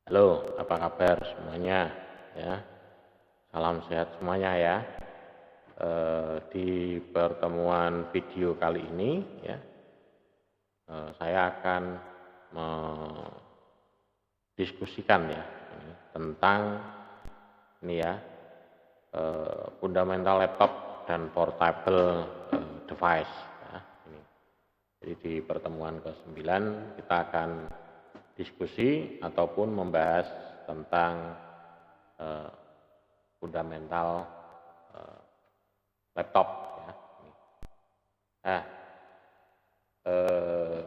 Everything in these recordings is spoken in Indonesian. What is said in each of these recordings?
Halo, apa kabar semuanya? Ya, salam sehat semuanya ya. Di pertemuan video kali ini ya, saya akan mendiskusikan ya tentang ini ya, fundamental laptop dan portable device ya, ini. Jadi di pertemuan ke-9 kita akan diskusi ataupun membahas tentang eh, fundamental laptop ya. Nah, eh,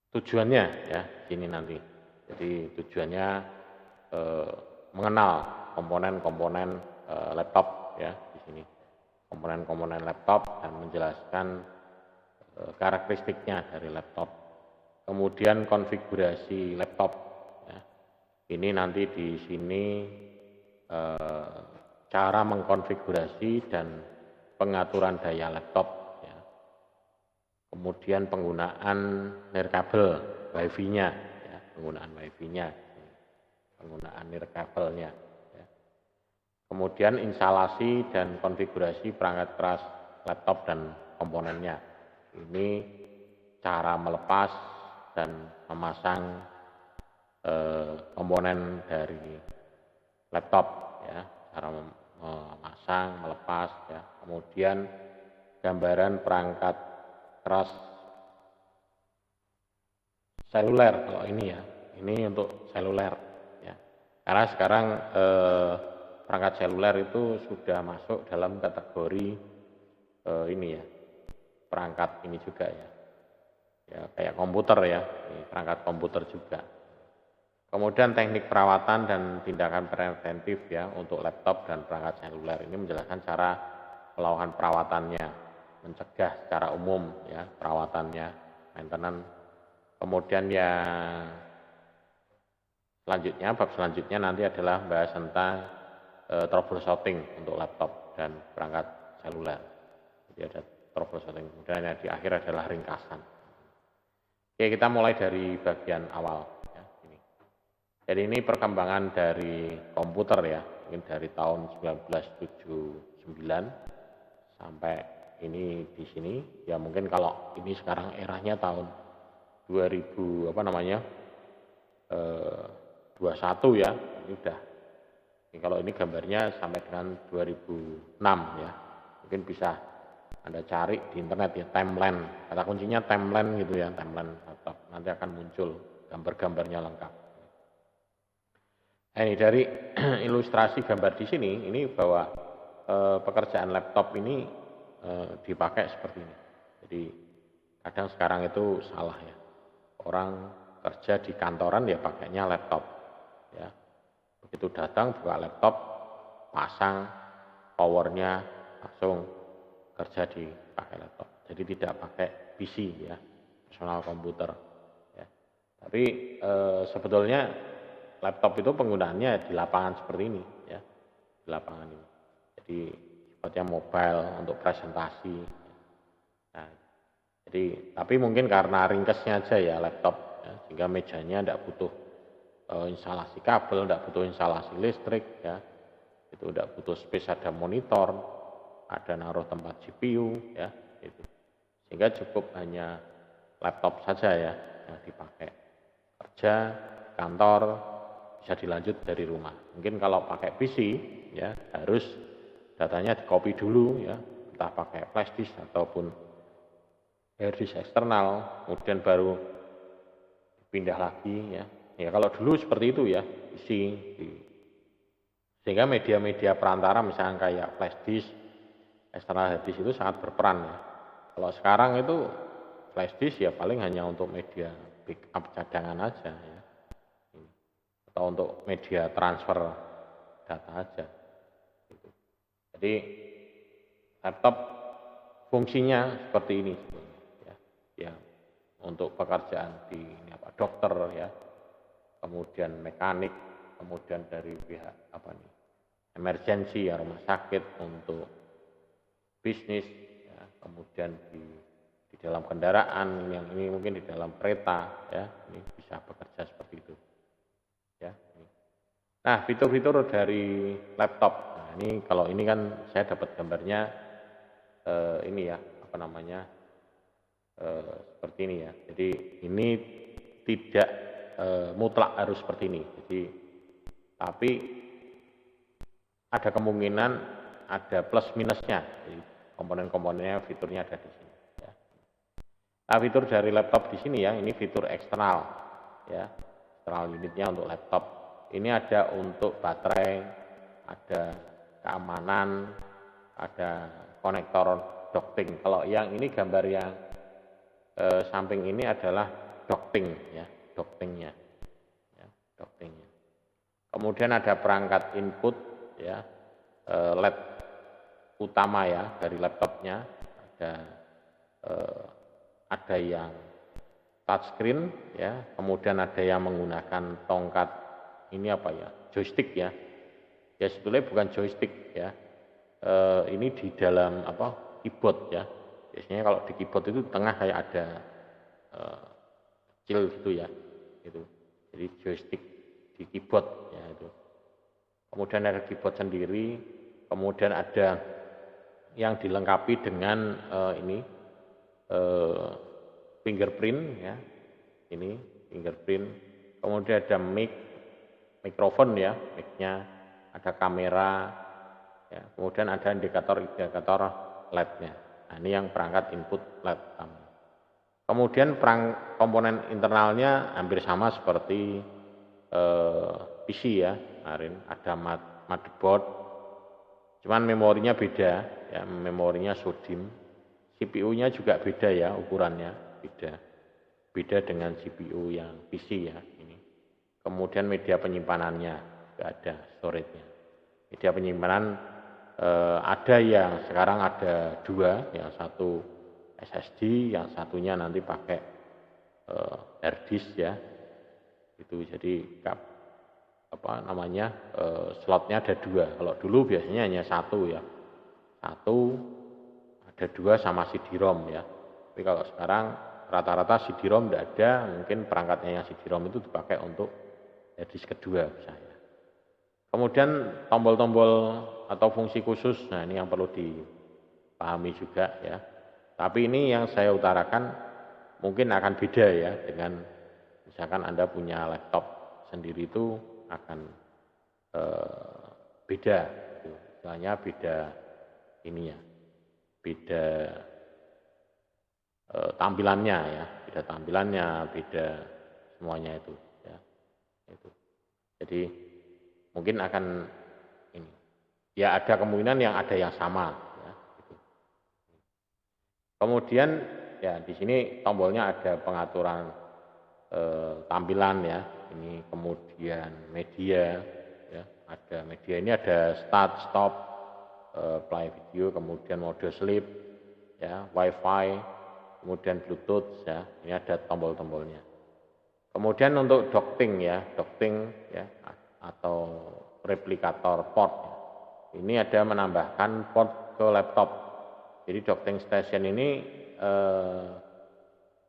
tujuannya ya gini nanti. Jadi tujuannya eh, mengenal komponen-komponen laptop ya di sini. Komponen-komponen laptop dan menjelaskan karakteristiknya dari laptop. Kemudian konfigurasi laptop ya. Ini nanti di sini cara mengkonfigurasi dan pengaturan daya laptop ya. Kemudian penggunaan nirkabel wifi-nya ya, penggunaan wifi-nya, penggunaan nirkabelnya ya. Kemudian instalasi dan konfigurasi perangkat keras laptop dan komponennya. Ini cara melepas dan memasang komponen dari laptop ya, cara memasang, melepas ya. Kemudian gambaran perangkat keras seluler kalau ini ya. Ini untuk seluler ya. Karena sekarang perangkat seluler itu sudah masuk dalam kategori ini ya. Perangkat ini juga ya. Ya kayak komputer ya, ini perangkat komputer juga. Kemudian teknik perawatan dan tindakan preventif ya untuk laptop dan perangkat seluler ini menjelaskan cara melakukan perawatannya, mencegah secara umum ya perawatannya, maintenance. Kemudian yang selanjutnya, bab selanjutnya nanti adalah bahas tentang troubleshooting untuk laptop dan perangkat seluler. Jadi ada troubleshooting. Kemudian yang di akhir adalah ringkasan. Oke, kita mulai dari bagian awal. Jadi ini perkembangan dari komputer ya, mungkin dari tahun 1979 sampai ini di sini. Ya mungkin kalau ini sekarang eranya tahun 2000 apa namanya 21 ya, ini udah. Ini kalau ini gambarnya sampai dengan 2006 ya, mungkin bisa Anda cari di internet ya timeline. Kata kuncinya timeline gitu ya, timeline laptop. Nanti akan muncul gambar-gambarnya lengkap. Ini dari ilustrasi gambar di sini, ini bahwa pekerjaan laptop ini dipakai seperti ini. Jadi kadang sekarang itu salah ya. Orang kerja di kantoran ya pakainya laptop. Ya. Begitu datang buka laptop, pasang powernya langsung kerja di pakai laptop. Jadi tidak pakai PC ya, personal komputer. Ya. Tapi sebetulnya laptop itu penggunaannya di lapangan seperti ini ya, di lapangan ini. Jadi sifatnya mobile untuk presentasi. Nah, jadi tapi mungkin karena ringkesnya aja ya laptop, ya, sehingga mejanya tidak butuh instalasi kabel, tidak butuh instalasi listrik ya, itu tidak butuh space ada monitor, ada naruh tempat CPU ya, itu. Sehingga cukup hanya laptop saja ya yang dipakai kerja, kantor, bisa dilanjut dari rumah. Mungkin kalau pakai PC ya harus datanya di copy dulu ya, entah pakai flash disk ataupun hard disk eksternal, kemudian baru pindah lagi ya. Ya kalau dulu seperti itu ya, PC. Sehingga media-media perantara misalnya kayak flash disk, eksternal hard disk itu sangat berperan ya. Kalau sekarang itu flash disk ya paling hanya untuk media backup cadangan aja ya. Atau untuk media transfer data aja. Jadi laptop fungsinya seperti ini ya, ya untuk pekerjaan di ini apa dokter ya, kemudian mekanik, kemudian dari pihak apa nih emergensi ya rumah sakit untuk bisnis, ya, kemudian di di dalam kendaraan, yang ini mungkin di dalam kereta, ya, ini bisa bekerja seperti itu, ya. Nah, fitur-fitur dari laptop. Nah, ini kalau ini kan saya dapat gambarnya ini ya, apa namanya, seperti ini ya. Jadi ini tidak mutlak harus seperti ini. Jadi tapi ada kemungkinan ada plus minusnya. Jadi komponen-komponennya, fiturnya ada di sini. Ya. Nah, fitur dari laptop di sini ya, ini fitur eksternal, ya, eksternal unitnya untuk laptop. Ini ada untuk baterai, ada keamanan, ada konektor docking. Kalau yang ini gambar yang samping ini adalah docking, ya, docking-nya, ya, docking-nya. Kemudian ada perangkat input, ya, LED utama ya dari laptopnya, ada yang touchscreen, ya, kemudian ada yang menggunakan tongkat ini apa ya, joystick ya, ya sebetulnya bukan joystick ya, ini di dalam apa, keyboard ya, biasanya kalau di keyboard itu di tengah kayak ada kecil gitu ya, itu jadi joystick di keyboard ya itu. Kemudian ada keyboard sendiri, kemudian ada yang dilengkapi dengan ini fingerprint ya, ini fingerprint. Kemudian ada mikrofon ya, mic-nya, ada kamera, ya, kemudian ada indikator LED-nya. Nah, ini yang perangkat input LED. Kemudian komponen internalnya hampir sama seperti PC ya, kemarin ada motherboard, cuman memorinya beda ya, memorinya SODIMM. CPU-nya juga beda ya, ukurannya beda dengan CPU yang PC ya ini. Kemudian media penyimpanannya juga ada, storage-nya. Media penyimpanan ada yang sekarang ada dua, yang satu SSD, yang satunya nanti pakai hard disk ya. Itu jadi apa namanya, slotnya ada dua. Kalau dulu biasanya hanya satu ya, satu, ada dua sama CD-ROM ya. Tapi kalau sekarang rata-rata CD-ROM tidak ada, mungkin perangkatnya yang CD-ROM itu dipakai untuk disk kedua misalnya. Kemudian tombol-tombol atau fungsi khusus, nah ini yang perlu dipahami juga ya. Tapi ini yang saya utarakan mungkin akan beda ya dengan misalkan Anda punya laptop sendiri, itu akan beda, gitu. Misalnya beda ini ya, beda tampilannya ya, beda tampilannya, beda semuanya itu ya. Itu. Jadi mungkin akan ini. Ya ada kemungkinan yang ada yang sama ya, gitu. Kemudian ya di sini tombolnya ada pengaturan tampilan ya. Ini kemudian media ya, ada media, ini ada start, stop, play video, kemudian mode sleep ya, wifi, kemudian bluetooth ya, ini ada tombol-tombolnya. Kemudian untuk docking ya, atau replikator port ya. Ini ada menambahkan port ke laptop. Jadi docking station ini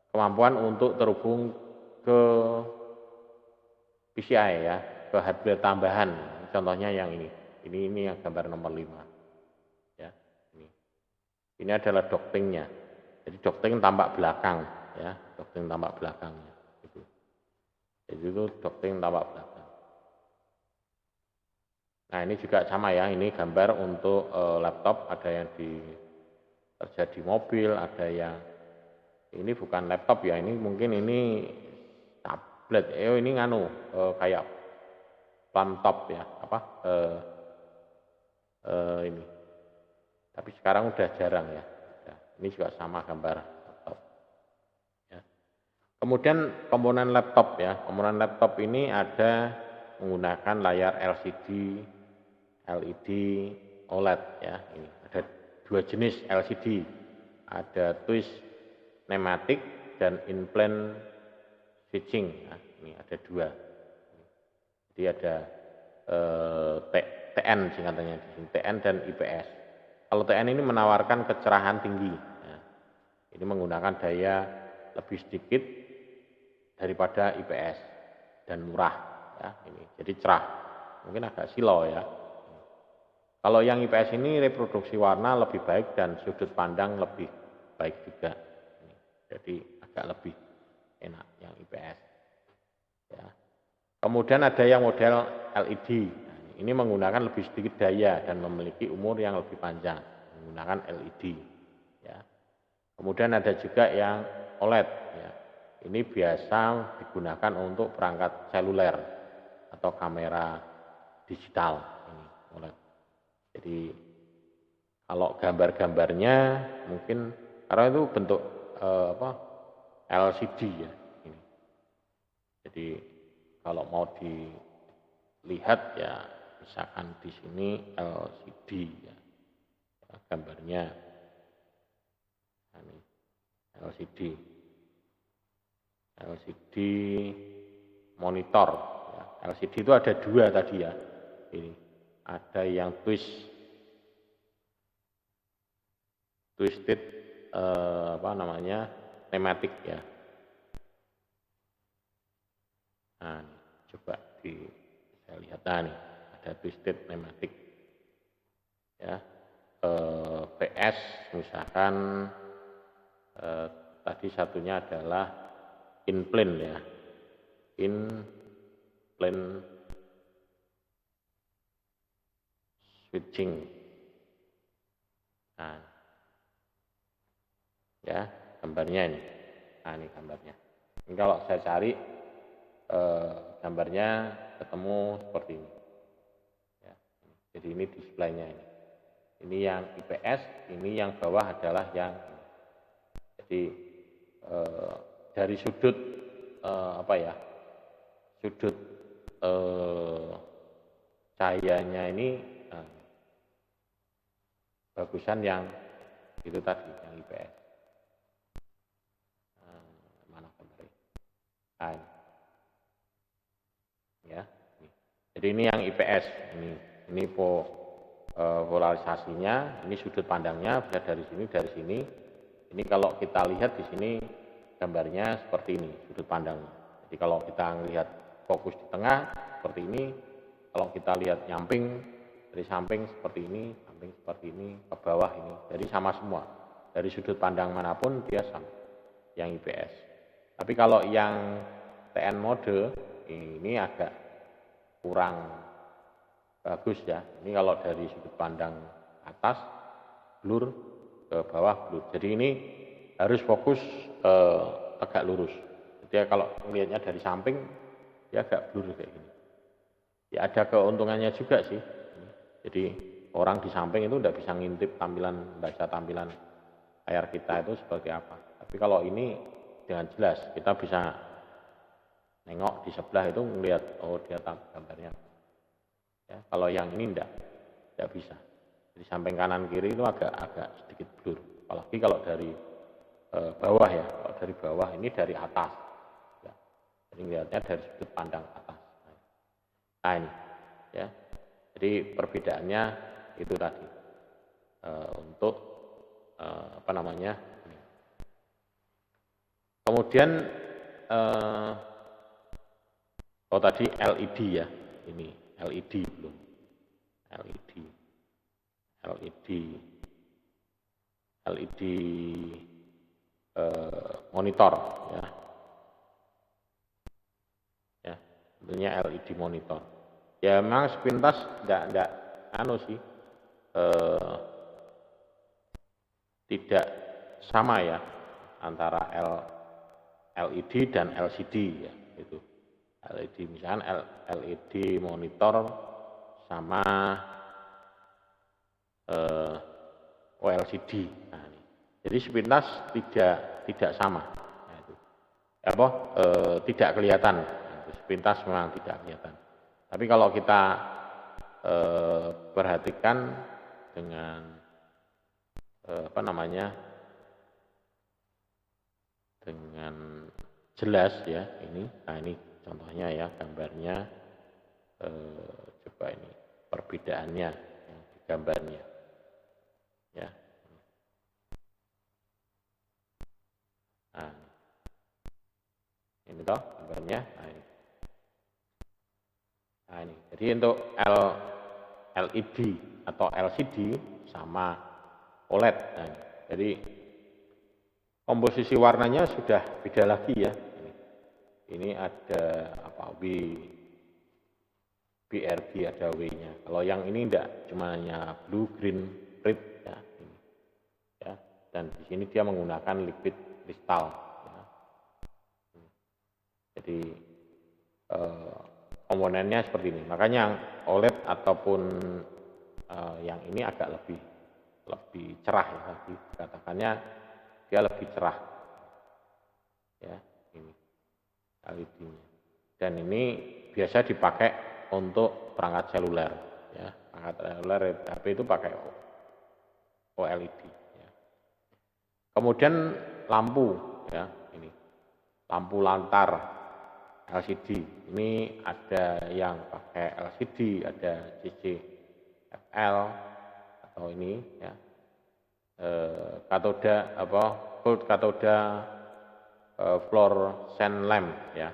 kemampuan untuk terhubung ke PCI ya, ke hardware tambahan. Contohnya yang ini. Ini yang gambar nomor 5. Ya, ini. Ini adalah docking-nya. Jadi docking tampak belakang ya, docking tampak belakangnya gitu. Jadi itu docking tampak belakang. Nah, ini juga sama ya, ini gambar untuk laptop, ada yang kerja di mobil, ada yang ini bukan laptop ya, ini mungkin ini tablet. Ini nganu kayak laptop ya, apa ini. Tapi sekarang udah jarang ya. Ini juga sama gambar laptop. Ya. Kemudian komponen laptop ya, komponen laptop ini ada menggunakan layar LCD, LED, OLED ya. Ini ada dua jenis LCD, ada twist nematic dan in-plane switching. Ya. Ini ada dua. Jadi ada TN singkatannya di sini, TN dan IPS. Kalau TN ini menawarkan kecerahan tinggi. Ya. Ini menggunakan daya lebih sedikit daripada IPS dan murah ya ini. Jadi cerah. Mungkin agak silau ya. Kalau yang IPS ini reproduksi warna lebih baik dan sudut pandang lebih baik juga. Jadi agak lebih enak yang IPS. Ya. Kemudian ada yang model LED. Nah, ini menggunakan lebih sedikit daya dan memiliki umur yang lebih panjang. Menggunakan LED. Ya. Kemudian ada juga yang OLED. Ya. Ini biasa digunakan untuk perangkat seluler atau kamera digital. Ini OLED. Jadi kalau gambar-gambarnya mungkin karena itu bentuk LCD ya. Ini. Jadi kalau mau dilihat ya misalkan di sini LCD ya, gambarnya ini LCD monitor ya. LCD itu ada dua tadi ya. Ini ada yang twisted tematik ya. Nah, coba saya lihat nih ada twisted tematik ya. PS misalkan tadi satunya adalah in plane ya. In plane switching. Nah, ya gambarnya ini. Nah, ini gambarnya. Ini kalau saya cari gambarnya ketemu seperti ini. Ya, jadi ini displaynya ini. Ini yang IPS, ini yang bawah adalah yang ini. Jadi dari sudut sudut cahayanya ini bagusan yang itu tadi yang IPS. Mana gambarnya? Nah, ya. Jadi ini yang IPS. Ini polarisasinya, ini sudut pandangnya bisa dari sini. Ini kalau kita lihat di sini gambarnya seperti ini sudut pandangnya. Jadi kalau kita lihat fokus di tengah seperti ini, kalau kita lihat nyamping dari samping seperti ini, samping seperti ini, ke bawah ini. Jadi sama semua. Dari sudut pandang manapun dia sama. Yang IPS. Tapi kalau yang TN mode ini agak kurang bagus ya. Ini kalau dari sudut pandang atas blur, ke bawah blur. Jadi ini harus fokus tegak lurus. Jadi kalau melihatnya dari samping dia agak blur kayak gini. Ya ada keuntungannya juga sih. Jadi orang di samping itu tidak bisa ngintip baca tampilan layar kita itu seperti apa. Tapi kalau ini dengan jelas kita bisa nengok di sebelah itu melihat dia gambarnya. Ya, kalau yang ini tidak bisa. Di samping kanan kiri itu agak sedikit blur. Apalagi kalau dari bawah ya. Kalau dari bawah ini dari atas. Ya. Jadi lihatnya dari sudut pandang atas. Nah ini ya. Jadi perbedaannya itu tadi untuk kemudian tadi LED ya. Ini LED belum. LED monitor ya. Ya, tentunya LED monitor. Ya memang sepintas enggak tidak sama ya antara LED dan LCD ya itu. LED misalnya LED monitor sama OLCD. Nah, ini. Jadi sepintas tidak sama. Nah, itu. Tidak kelihatan. Sepintas memang tidak kelihatan. Tapi kalau kita perhatikan dengan dengan jelas ya ini. Nah ini contohnya ya gambarnya. Coba ini perbedaannya di gambarnya. Ya. Nah, ini toh gambarnya. Nah ini. Jadi untuk LED atau LCD sama OLED. Nah, ini. Jadi komposisi warnanya sudah beda lagi ya. Ini ada apa BRB ada W-nya. Kalau yang ini enggak, cuma hanya blue, green, red ya. Ini. Ya. Dan di sini dia menggunakan liquid kristal. Ya. Jadi komponennya seperti ini. Makanya yang OLED ataupun yang ini agak lebih cerah ya. Katakannya dia lebih cerah. Ya, ini LED-nya. Dan ini biasa dipakai untuk perangkat seluler. Ya, perangkat seluler HP itu pakai OLED. Ya. Kemudian lampu, ya ini lampu lantar LCD. Ini ada yang pakai LCD, ada CCFL atau ini ya katoda apa gold katoda fluorescent lamp ya.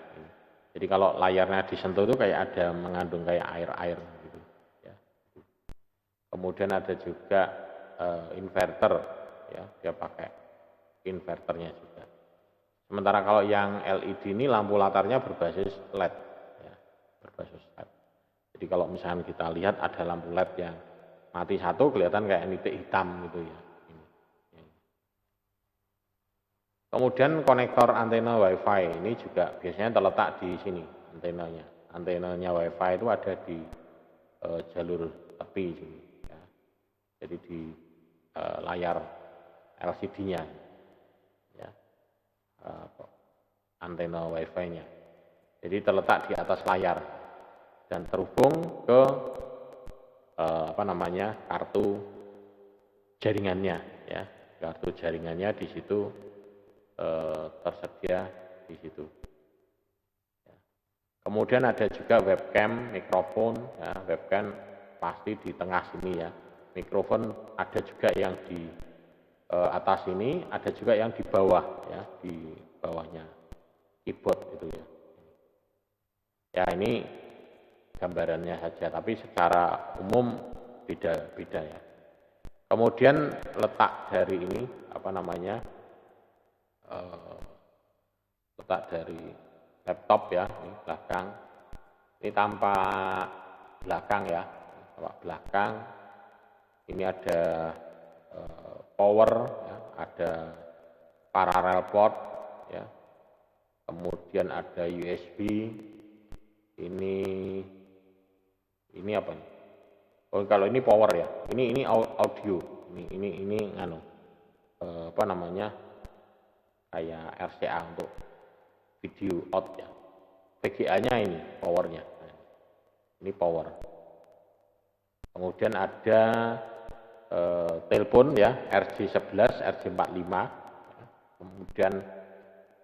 Jadi kalau layarnya disentuh itu kayak ada mengandung kayak air gitu ya. Kemudian ada juga inverter ya, dia pakai inverternya juga. Sementara kalau yang LED ini lampu latarnya berbasis LED ya, berbasis LED. Jadi kalau misalnya kita lihat ada lampu LED yang mati satu kelihatan kayak nitik hitam gitu ya. Kemudian konektor antena WiFi ini juga biasanya terletak di sini antenanya. Antenanya WiFi itu ada di jalur tepi sini. Ya. Jadi di layar LCD-nya, ya. Antena WiFi-nya. Jadi terletak di atas layar dan terhubung ke kartu jaringannya, ya. Kartu jaringannya di situ tersedia di situ. Kemudian ada juga webcam, mikrofon, ya, webcam pasti di tengah sini ya. Mikrofon ada juga yang di atas ini, ada juga yang di bawah ya, di bawahnya keyboard itu ya. Ya ini gambarannya saja, tapi secara umum beda-beda ya. Kemudian letak dari ini letak dari laptop ya, ini belakang, ini tampak belakang ya, tampak belakang, ini ada power, ya, ada parallel port, ya, kemudian ada USB, ini apa nih? Oh kalau ini power ya, ini audio, ini kayak RCA untuk video out ya. VGA-nya ini powernya. Ini power. Kemudian ada telepon ya, RJ11, RJ45. Ya. Kemudian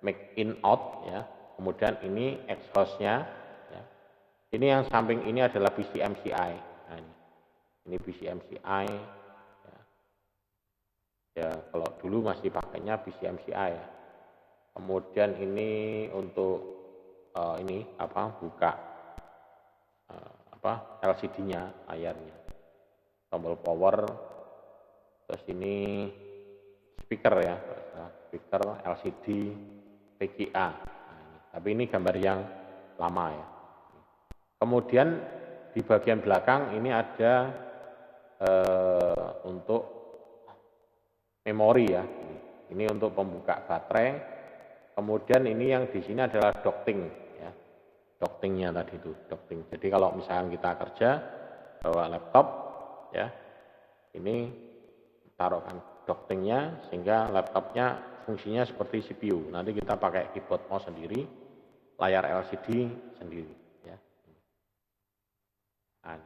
mic in out ya. Kemudian ini exhaust-nya ya. Ini yang samping ini adalah PCMCI. Nah, ini PCMCI ya. Ya, kalau dulu masih pakainya PCMCI ya. Kemudian ini untuk buka LCD-nya, layarnya, tombol power, terus ini speaker ya, speaker LCD VGA. Tapi ini gambar yang lama ya. Kemudian di bagian belakang ini ada untuk memori ya. Ini untuk pembuka baterai. Kemudian ini yang di sini adalah docking ya. Dockingnya tadi itu, docking. Jadi kalau misalnya kita kerja bawa laptop ya, ini taruhkan dockingnya sehingga laptopnya fungsinya seperti CPU. Nanti kita pakai keyboard mouse sendiri, layar LCD sendiri ya. Nah,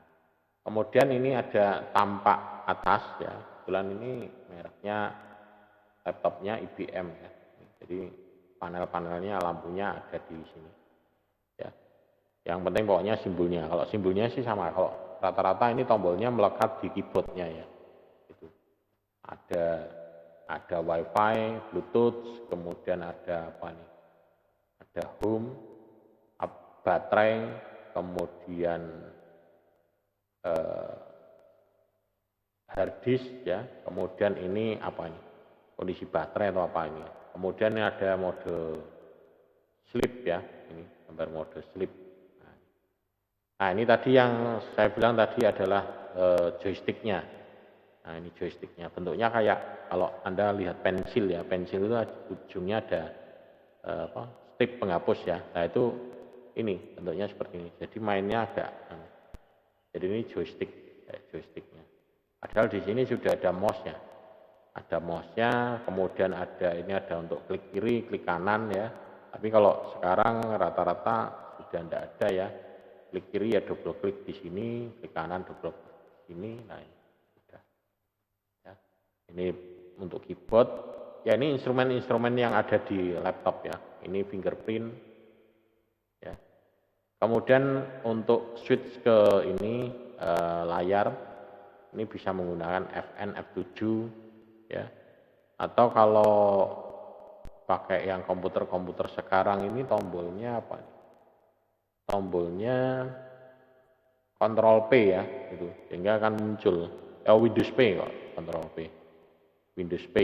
kemudian ini ada tampak atas ya. Kebetulan ini mereknya laptopnya IBM ya. Jadi panel-panelnya, lampunya ada di sini ya. Yang penting pokoknya simbolnya. Kalau simbolnya sih sama. Kalau rata-rata ini tombolnya melekat di keyboardnya ya. Itu ada ada WiFi, Bluetooth, kemudian ada apa nih? Ada home, baterai, kemudian hard disk ya, kemudian ini apa ini? Kondisi baterai atau apa ini? Kemudian ini ada mode sleep ya, ini gambar mode sleep. Nah ini tadi yang saya bilang tadi adalah joysticknya. Nah ini joysticknya, bentuknya kayak kalau Anda lihat pensil ya, pensil itu ujungnya ada strip penghapus ya. Nah itu ini bentuknya seperti ini. Jadi mainnya agak, jadi ini joystick, joysticknya. Padahal di sini sudah ada mouse ya, ada mouse-nya, kemudian ini ada untuk klik kiri, klik kanan ya. Tapi kalau sekarang rata-rata sudah tidak ada ya. Klik kiri ya double klik di sini, klik kanan double klik di sini. Nah ini sudah. Ya. Ini untuk keyboard. Ya ini instrumen-instrumen yang ada di laptop ya. Ini fingerprint. Ya. Kemudian untuk switch ke ini layar, ini bisa menggunakan Fn, F7 ya. Atau kalau pakai yang komputer-komputer sekarang ini tombolnya apa? Tombolnya Ctrl P ya, itu sehingga akan muncul Windows P kok, Ctrl P, Windows P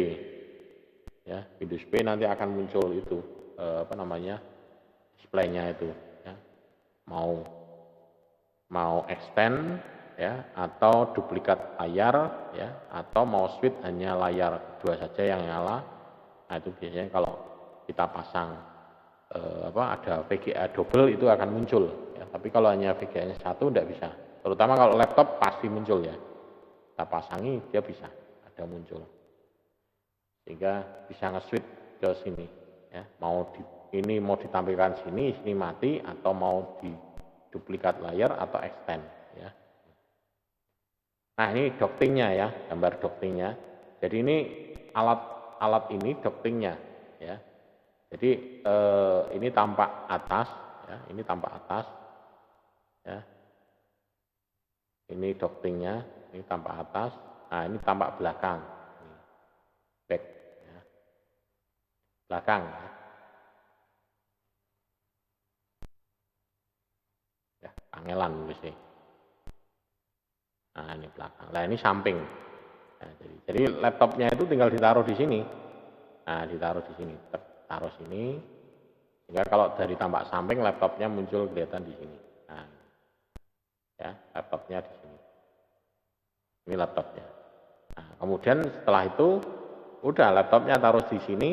ya, Windows P nanti akan muncul itu apa namanya displaynya itu ya, mau extend ya, atau duplikat layar ya, atau mau switch hanya layar dua saja yang nyala. Nah itu biasanya kalau kita pasang ada VGA double itu akan muncul ya. Tapi kalau hanya VGA satu tidak bisa, terutama kalau laptop pasti muncul ya, kita pasangi dia bisa ada muncul, sehingga bisa nge-switch ke sini ya, ini mau ditampilkan sini mati, atau mau di duplikat layar atau extend ya. Nah ini doctingnya ya, gambar doctingnya. Jadi ini alat ini doctingnya ya. Jadi ini tampak atas ya, ini tampak atas ya. Ini doctingnya, ini tampak atas. Nah ini tampak belakang, ini back ya. Belakang ya. Ya kangelan mesti. Nah ini belakang. Nah ini samping. Nah, jadi laptopnya itu tinggal ditaruh di sini. Nah ditaruh di sini, taruh sini, sehingga kalau dari tampak samping laptopnya muncul kelihatan di sini. Nah, ya laptopnya di sini. Ini laptopnya. Nah, kemudian setelah itu udah laptopnya taruh di sini.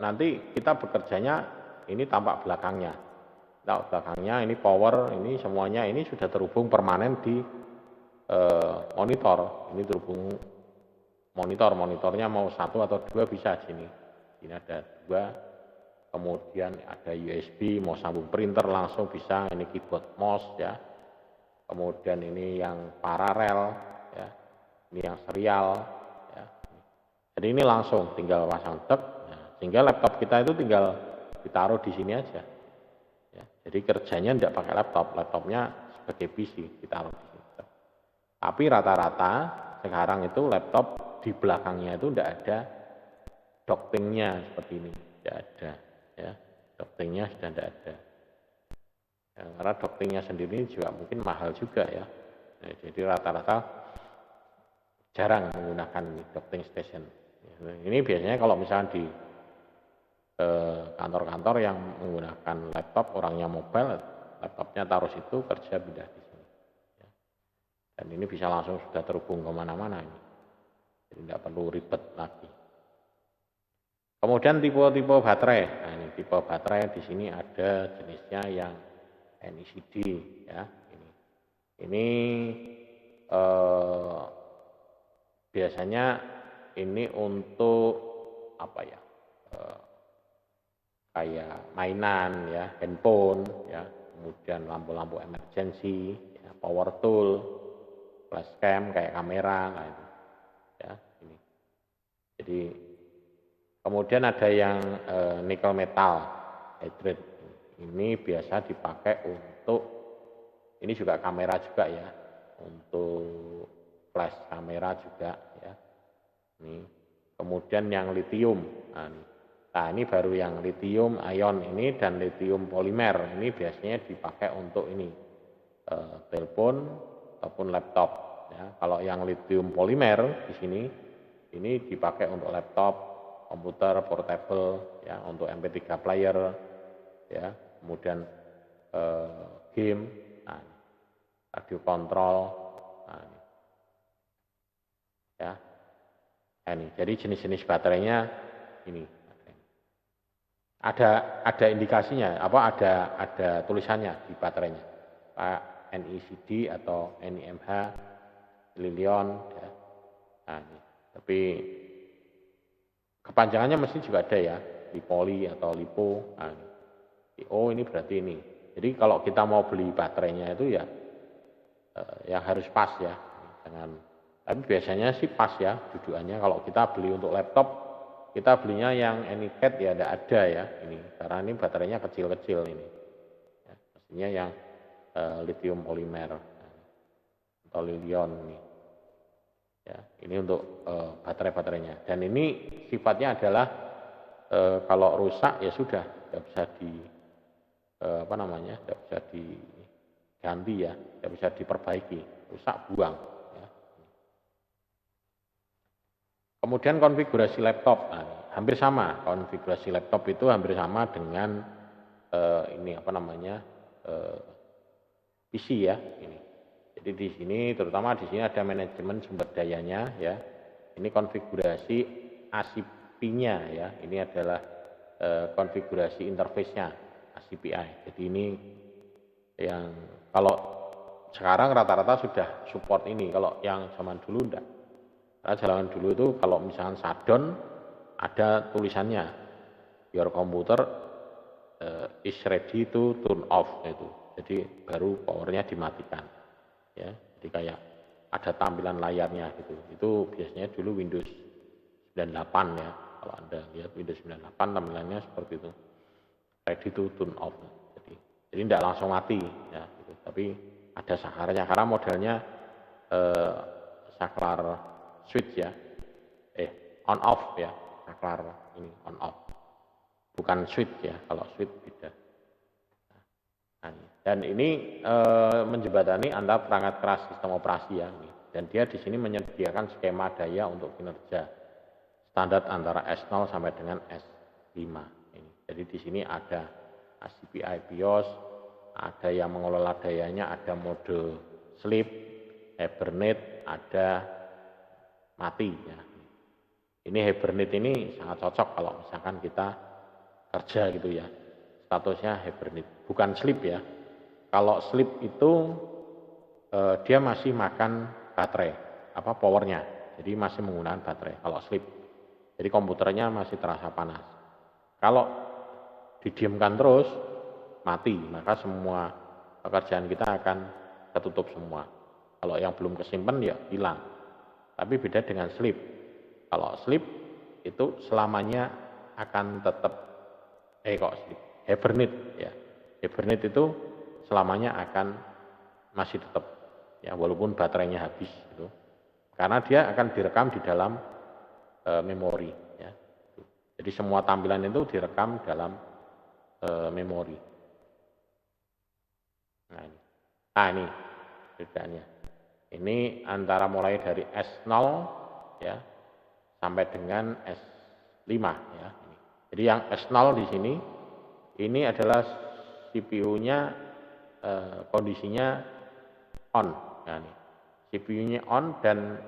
Nanti kita bekerjanya ini tampak belakangnya. Belakangnya ini power, ini semuanya ini sudah terhubung permanen di monitor. Ini terhubung monitornya mau satu atau dua bisa di sini. Ini ada dua, kemudian ada USB, mau sambung printer langsung bisa. Ini keyboard mouse ya. Kemudian ini yang paralel ya. Ini yang serial ya. Jadi ini langsung tinggal pasang tek. Nah, sehingga laptop kita itu tinggal ditaruh di sini aja. Ya, jadi kerjanya tidak pakai laptop, laptopnya sebagai PC ditaruh di sini. Tapi rata-rata sekarang itu laptop di belakangnya itu tidak ada doctingnya seperti ini, tidak ada ya, doctingnya sudah tidak ada ya, karena doctingnya sendiri juga mungkin mahal juga ya. Jadi rata-rata jarang menggunakan docking station. Ini biasanya kalau misalnya di kantor-kantor yang menggunakan laptop, orangnya mobile, laptopnya taruh situ, kerja pindah di sini ya. Dan ini bisa langsung sudah terhubung kemana-mana ini. Jadi tidak perlu ribet lagi. Kemudian tipe-tipe baterai. Nah, ini tipe baterai di sini ada jenisnya yang NECD ya. Ini biasanya ini untuk apa ya? Kayak mainan ya, handphone ya, kemudian lampu-lampu emergency, ya, power tool, flash cam kayak kamera, nah itu ya ini. Jadi kemudian ada yang nikel metal hydride, ini biasa dipakai untuk, ini juga kamera juga ya, untuk flash kamera juga ya. Ini. Kemudian yang litium. Nah, ini baru yang litium ion ini dan litium polimer. Ini biasanya dipakai untuk ini telepon ataupun laptop. Ya. Kalau yang litium polimer di sini ini dipakai untuk laptop, komputer portable, ya, untuk MP3 player, ya, kemudian game, nah, radio kontrol, nah, ya. Nah, ini. Jadi jenis-jenis baterainya ini. Ada indikasinya, ada tulisannya di baterainya. NICD atau NIMH, Lilion, ya. Nah, ini. Tapi kepanjangannya mesti juga ada ya, lipoli atau lipo. Nah, ini. Oh, ini berarti ini. Jadi kalau kita mau beli baterainya itu ya yang harus pas ya. Tapi biasanya sih pas ya tujuannya. Kalau kita beli untuk laptop, kita belinya yang Anycat ya tidak ada ya ini, karena ini baterainya kecil-kecil ini. Ya, pastinya yang lithium polimer atau lilion ini. Ya, ini untuk baterai-baterainya. Dan ini sifatnya adalah kalau rusak ya sudah, tidak bisa tidak bisa diganti ya, tidak bisa diperbaiki, rusak buang. Ya. Kemudian konfigurasi laptop, hampir sama. Konfigurasi laptop itu hampir sama dengan PC ya. Ini. Jadi di sini, terutama di sini ada manajemen sumber dayanya ya. Ini konfigurasi ACP-nya ya. Ini adalah konfigurasi interface-nya ACPI. Jadi ini yang kalau sekarang rata-rata sudah support ini. Kalau yang zaman dulu enggak. Karena zaman dulu itu kalau misalkan shutdown ada tulisannya your computer is ready to turn off itu. Jadi baru powernya dimatikan. Ya, jadi kayak ada tampilan layarnya gitu. Itu biasanya dulu Windows 98 ya. Kalau Anda lihat Windows 98 tampilannya seperti itu. Ready to turn off. Jadi tidak langsung mati ya gitu. Tapi ada sakarnya karena modelnya saklar switch ya. On off ya. Saklar ini on off. Bukan switch ya. Kalau switch beda. Dan ini menjembatani antara perangkat keras sistem operasi ya. Dan dia di sini menyediakan skema daya untuk kinerja standar antara S0 sampai dengan S5. Ini. Jadi di sini ada ACPI BIOS, ada yang mengelola dayanya, ada mode sleep, hibernate, ada mati. Ya. Ini hibernate ini sangat cocok kalau misalkan kita kerja gitu ya. Statusnya hibernate, bukan sleep ya. Kalau sleep itu dia masih makan baterai, powernya. Jadi masih menggunakan baterai kalau sleep. Jadi komputernya masih terasa panas. Kalau didiamkan terus, mati. Maka semua pekerjaan kita akan tertutup semua. Kalau yang belum kesimpan ya hilang. Tapi beda dengan sleep. Kalau sleep itu selamanya akan tetap sleep. Hibernate ya. Hibernate itu selamanya akan masih tetap ya walaupun baterainya habis gitu. Karena dia akan direkam di dalam memori ya. Jadi semua tampilan itu direkam dalam memori. Nah ini bedanya. Ini antara mulai dari S0 ya sampai dengan S5 ya. Jadi yang S0 di sini ini adalah CPU-nya kondisinya on. Nah, CPU-nya on dan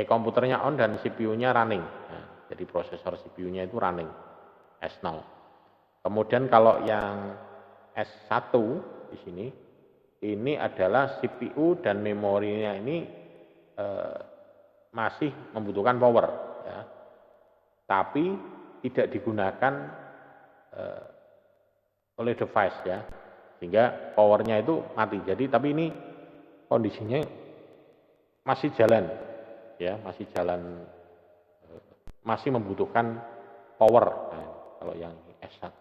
komputernya on dan CPU-nya running. Nah, jadi prosesor CPU-nya itu running S0. Kemudian kalau yang S1 di sini ini adalah CPU dan memorinya ini masih membutuhkan power ya. Tapi tidak digunakan oleh device ya, sehingga powernya itu mati. Jadi tapi ini kondisinya masih jalan ya, masih membutuhkan power. Nah, kalau yang S1.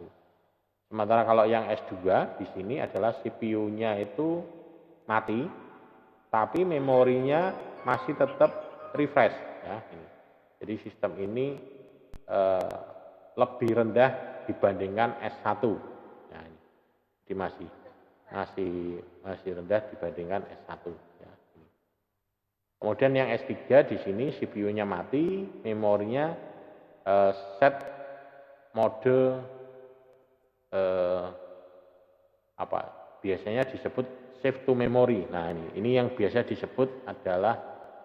Sementara kalau yang S2 di sini adalah CPU-nya itu mati, tapi memorinya masih tetap refresh ya ini. Jadi sistem ini lebih rendah dibandingkan S1. Nah, ini. Jadi masih rendah dibandingkan S1 ya. Kemudian yang S3 di sini CPU-nya mati, memorinya set mode apa? Biasanya disebut save to memory. Nah, ini yang biasa disebut adalah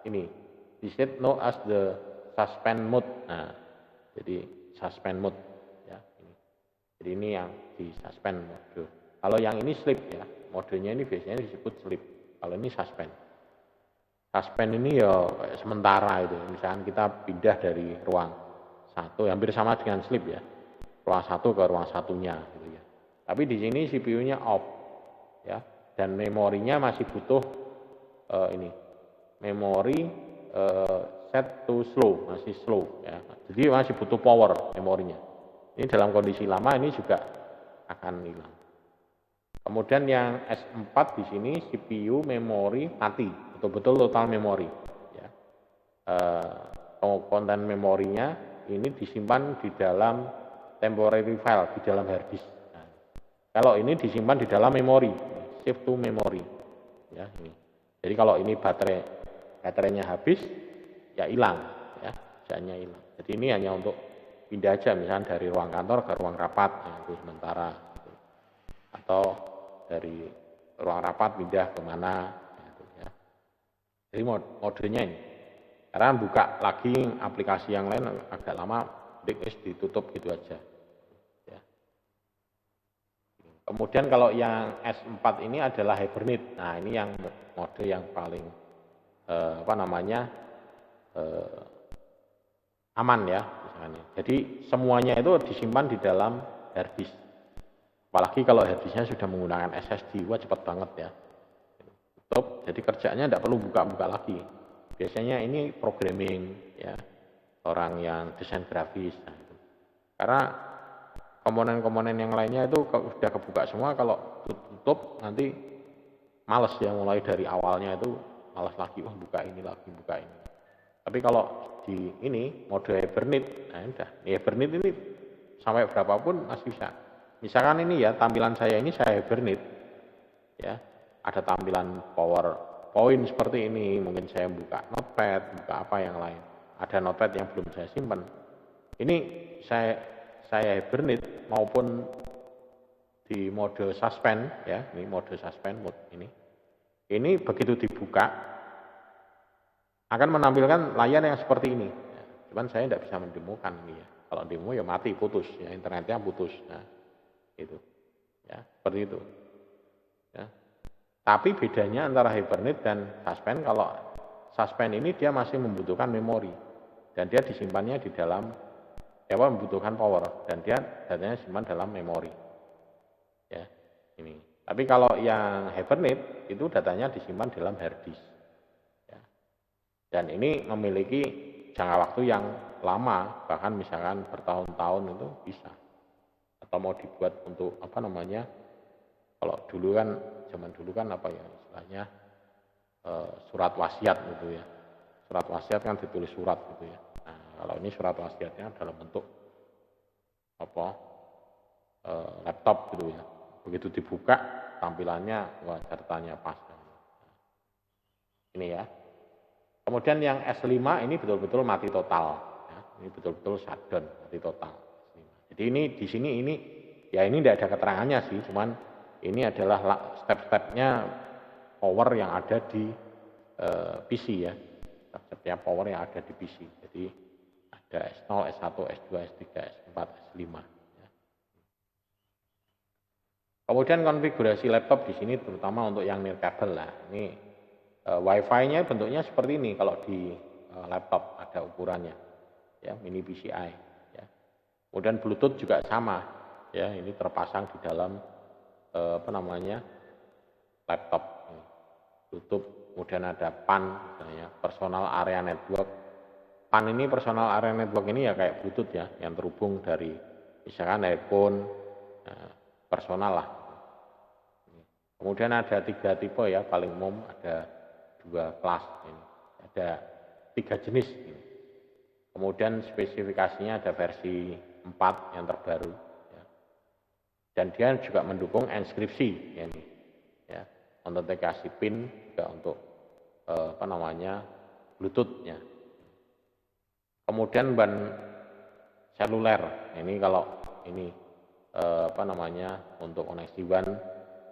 ini. This is known as the suspend mode. Nah, jadi suspend mode ya ini. Jadi ini yang di suspend mode. Kalau yang ini sleep ya, modenya ini biasanya disebut sleep. Kalau ini suspend. Suspend ini ya sementara itu. Misalkan kita pindah dari ruang satu, hampir sama dengan sleep ya. Ruang satu ke ruang satunya gitu ya. Tapi di sini CPU-nya off ya, dan memorinya masih butuh ini. Memori set to slow, masih slow ya. Jadi masih butuh power memorinya. Ini dalam kondisi lama ini juga akan hilang. Kemudian yang S4 di sini CPU memori mati, betul-betul total memori. Ya. Konten memorinya ini disimpan di dalam temporary file, di dalam hard disk. Nah, kalau ini disimpan di dalam memori, save to memory. Ya, ini. Jadi kalau ini baterainya habis, ya hilang, ya, misalnya hilang. Jadi ini hanya untuk pindah aja, misalnya dari ruang kantor ke ruang rapat, ya, itu sementara. Gitu. Atau dari ruang rapat pindah kemana gitu ya. Jadi modenya ini karena buka lagi aplikasi yang lain agak lama, ditutup gitu aja ya. Kemudian kalau yang S4 ini adalah Hibernate. Nah, ini yang mode yang paling aman ya misalnya. Jadi semuanya itu disimpan di dalam hard disk. Apalagi kalau hard disknya sudah menggunakan SSD, wah cepat banget ya. Tutup, jadi kerjanya tidak perlu buka-buka lagi. Biasanya ini programming ya, orang yang desain grafis. Nah, itu. Karena komponen-komponen yang lainnya itu sudah kebuka semua, kalau tutup nanti males ya, mulai dari awalnya itu males lagi, buka ini lagi, buka ini. Tapi kalau di ini mode Hibernate, nah udah, Hibernate ini sampai berapapun masih bisa. Misalkan ini ya, tampilan saya ini saya Hibernate ya, ada tampilan PowerPoint seperti ini, mungkin saya buka notepad, buka apa yang lain, ada notepad yang belum saya simpan, ini saya Hibernate maupun di mode suspend ya, ini mode suspend mode ini begitu dibuka akan menampilkan layar yang seperti ini ya. Cuman saya tidak bisa mendemokan ini ya, kalau demo ya mati, putus ya, internetnya putus. Nah itu ya, seperti itu ya. Tapi bedanya antara Hibernate dan suspend, kalau suspend ini dia masih membutuhkan memori dan dia disimpannya di dalam membutuhkan power, dan dia datanya disimpan dalam memori ya ini. Tapi kalau yang Hibernate itu datanya disimpan dalam hard disk ya. Dan ini memiliki jangka waktu yang lama, bahkan misalkan bertahun-tahun itu bisa. Atau mau dibuat untuk apa namanya, kalau dulu kan, zaman dulu kan apa ya istilahnya, surat wasiat gitu ya. Surat wasiat kan ditulis surat gitu ya. Nah, kalau ini surat wasiatnya dalam bentuk apa, laptop gitu ya. Begitu dibuka tampilannya, wah ceritanya pas. Ini ya. Kemudian yang S5 ini betul-betul mati total ya. Ini betul-betul shutdown, mati total. Jadi ini di sini ini ya, ini tidak ada keterangannya sih, cuman ini adalah step-stepnya power yang ada di PC ya, step-stepnya power yang ada di PC. Jadi ada S0, S1, S2, S3, S4, S5. Ya. Kemudian konfigurasi laptop di sini terutama untuk yang nirkabel lah. Ini WiFi-nya bentuknya seperti ini kalau di laptop, ada ukurannya ya, mini PCI. Kemudian Bluetooth juga sama, ya ini terpasang di dalam apa namanya, laptop. Bluetooth, kemudian ada PAN, misalnya Personal Area Network. PAN ini Personal Area Network ini ya kayak Bluetooth ya, yang terhubung dari misalkan handphone, personal lah. Kemudian ada 3 tipe ya, paling umum ada 2 kelas ini, ada 3 jenis. Ini. Kemudian spesifikasinya ada versi 4 yang terbaru, ya. Dan dia juga mendukung enskripsi ya, ini, ya. Autentikasi PIN juga untuk Bluetooth-nya. Kemudian ban seluler, ini kalau ini untuk koneksi WAN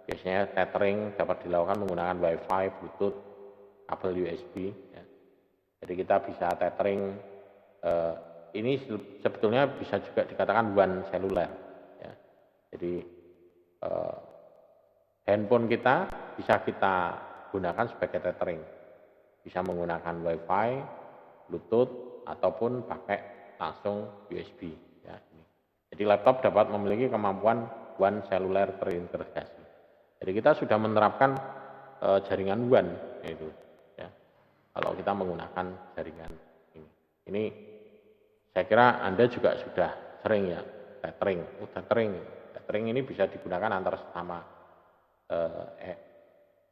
biasanya tethering dapat dilakukan menggunakan WiFi, Bluetooth, kabel USB. Ya. Jadi kita bisa tethering. Ini sebetulnya bisa juga dikatakan WAN seluler. Ya. Jadi handphone kita bisa kita gunakan sebagai tethering, bisa menggunakan WiFi, Bluetooth, ataupun pakai langsung USB. Ya. Jadi laptop dapat memiliki kemampuan WAN seluler terintegrasi. Jadi kita sudah menerapkan jaringan WAN itu, ya. Kalau kita menggunakan jaringan ini. Ini saya kira Anda juga sudah sering ya tethering. Tethering ini bisa digunakan antar sesama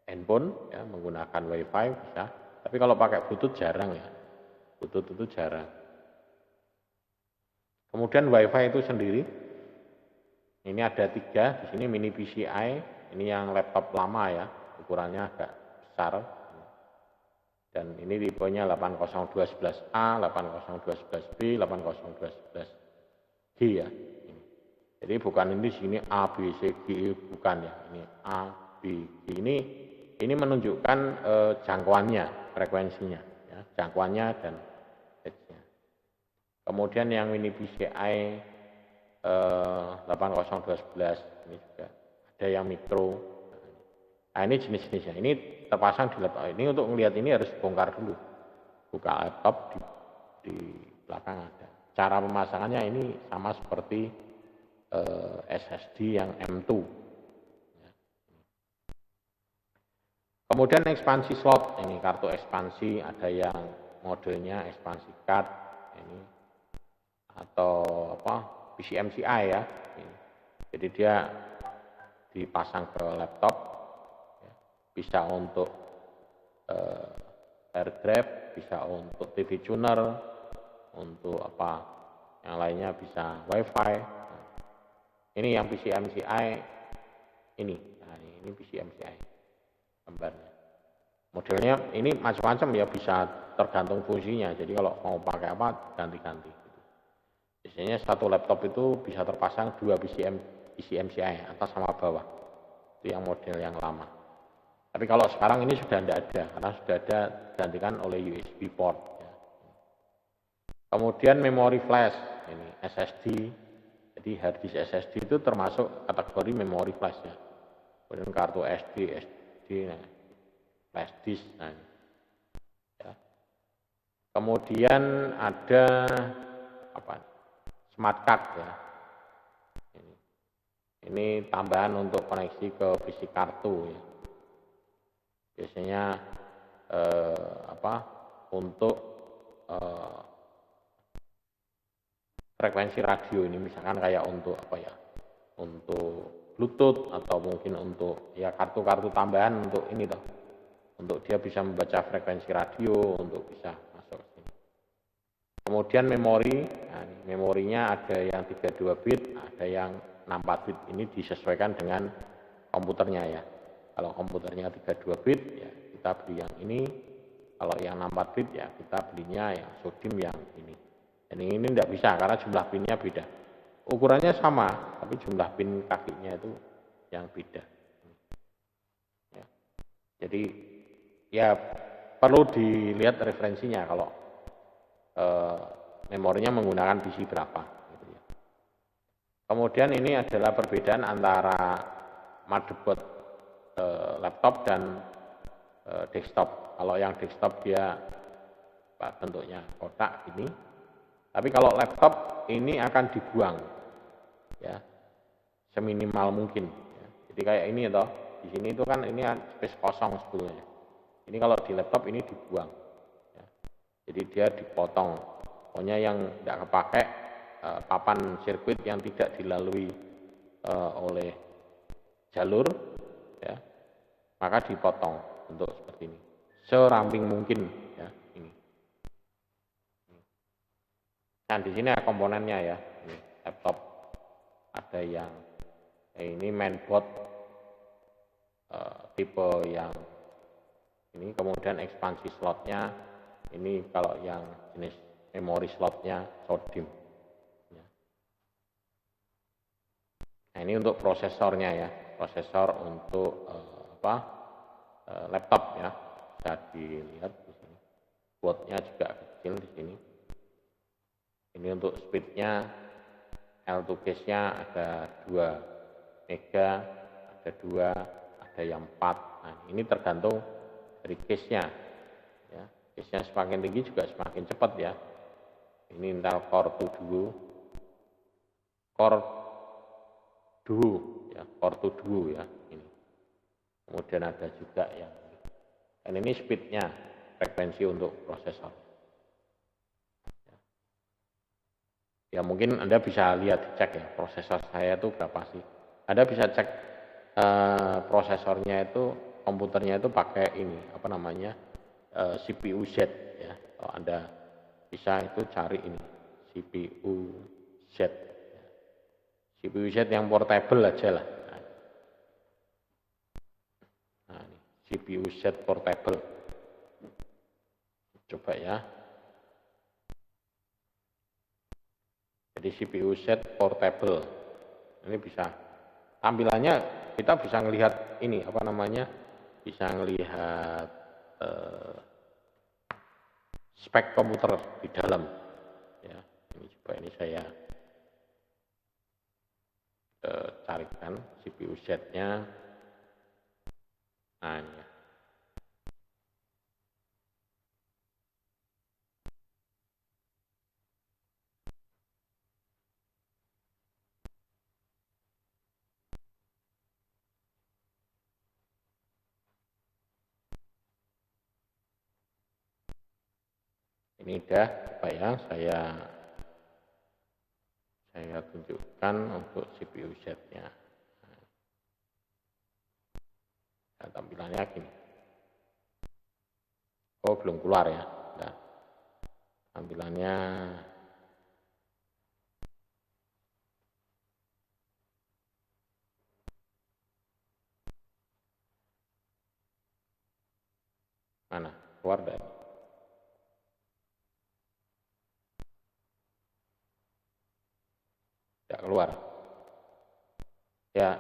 handphone ya, menggunakan WiFi bisa. Tapi kalau pakai Bluetooth jarang ya. Bluetooth itu jarang. Kemudian WiFi itu sendiri, ini ada 3, di sini mini PCI, ini yang laptop lama ya, ukurannya agak besar, dan ini tipenya 80211A, 80211B, 80211G ya. Jadi bukan ini di sini A, B, C, G, bukan ya, ini A, B, G, ini menunjukkan jangkauannya, frekuensinya, ya, jangkauannya dan edge-nya. Kemudian yang mini PCI 80211 ini juga ada yang mikro. Nah ini jenis-jenisnya. Ini terpasang di laptop. Ini untuk melihat ini harus bongkar dulu. Buka laptop di belakang ada. Cara pemasangannya ini sama seperti SSD yang M2. Kemudian ekspansi slot. Ini kartu ekspansi, ada yang modelnya ekspansi card ini atau PCMCI ya. Jadi dia dipasang ke laptop, ya. Bisa untuk hard drive, bisa untuk TV tuner, untuk yang lainnya bisa WiFi. Ini yang PCMCI ini. Nah, ini PCMCI gambarnya. Modelnya ini macam-macam ya, bisa tergantung fungsinya. Jadi kalau mau pakai apa ganti-ganti. Biasanya satu laptop itu bisa terpasang 2 PCMCI atas sama bawah. Itu yang model yang lama. Tapi kalau sekarang ini sudah tidak ada, karena sudah ada digantikan oleh USB port. Ya. Kemudian memori flash, ini SSD. Jadi hard disk SSD itu termasuk kategori memori flash ya. Kemudian kartu SD, flash disk. Nah, ya. Kemudian ada smart card ya. Ini tambahan untuk koneksi ke PC kartu ya. Biasanya untuk frekuensi radio ini, misalkan kayak untuk untuk Bluetooth atau mungkin untuk ya kartu-kartu tambahan untuk ini toh, untuk dia bisa membaca frekuensi radio, untuk bisa masuk ke sini. Kemudian memori, nah, memorinya ada yang 32 bit, ada yang 64 bit. Ini disesuaikan dengan komputernya ya. Kalau komputernya 32 bit ya kita beli yang ini. Kalau yang 64 bit ya kita belinya yang Sodim yang ini. Dan ini tidak bisa karena jumlah pinnya beda. Ukurannya sama, tapi jumlah pin kakinya itu yang beda. Ya. Jadi ya perlu dilihat referensinya kalau memorinya menggunakan PC berapa. Gitu ya. Kemudian ini adalah perbedaan antara motherboard laptop dan desktop. Kalau yang desktop dia bentuknya kotak ini. Tapi kalau laptop ini akan dibuang, ya, seminimal mungkin. Ya. Jadi kayak ini toh, di sini itu kan ini space kosong sebetulnya. Ini kalau di laptop ini dibuang, ya. Jadi dia dipotong. Pokoknya yang tidak kepakai papan sirkuit yang tidak dilalui oleh jalur, ya, maka dipotong untuk seperti ini, seramping mungkin. Ya, ini. Nah, di sini ada komponennya ya. Ini laptop ada yang ini mainboard tipe yang ini, kemudian ekspansi slotnya ini kalau yang jenis memori slotnya SODIMM. Nah, ini untuk prosesornya ya, prosesor untuk laptop ya, bisa dilihat di sini. Boardnya juga kecil di sini. Ini untuk speednya, L2 case-nya ada 2 mega, ada 2, ada yang 4. Nah, ini tergantung dari case-nya. Ya, case-nya semakin tinggi juga semakin cepat ya. Ini Intel Core 2 Duo, Core Duo ya, Core 2 Duo ya ini. Kemudian ada juga yang ini. Dan ini speednya, frekuensi untuk prosesor. Ya mungkin Anda bisa lihat, cek ya prosesor saya itu berapa sih. Anda bisa cek prosesornya itu, komputernya itu pakai ini apa namanya CPU Z ya. Kalau Anda bisa itu cari ini CPU Z ya. CPU Z yang portable aja lah. Nah, ini CPU Z portable, coba ya. Jadi CPU Z portable ini bisa, tampilannya kita bisa melihat ini apa namanya, bisa melihat spek komputer di dalam ya. Ini coba, ini saya carikan CPU Z-nya. Nah, ini ya. Ini udah apa ya, saya tunjukkan untuk CPU Z-nya. Nah, tampilannya gini. Oh, belum keluar ya. Nah, tampilannya mana? Keluar dari. Tidak keluar. Ya.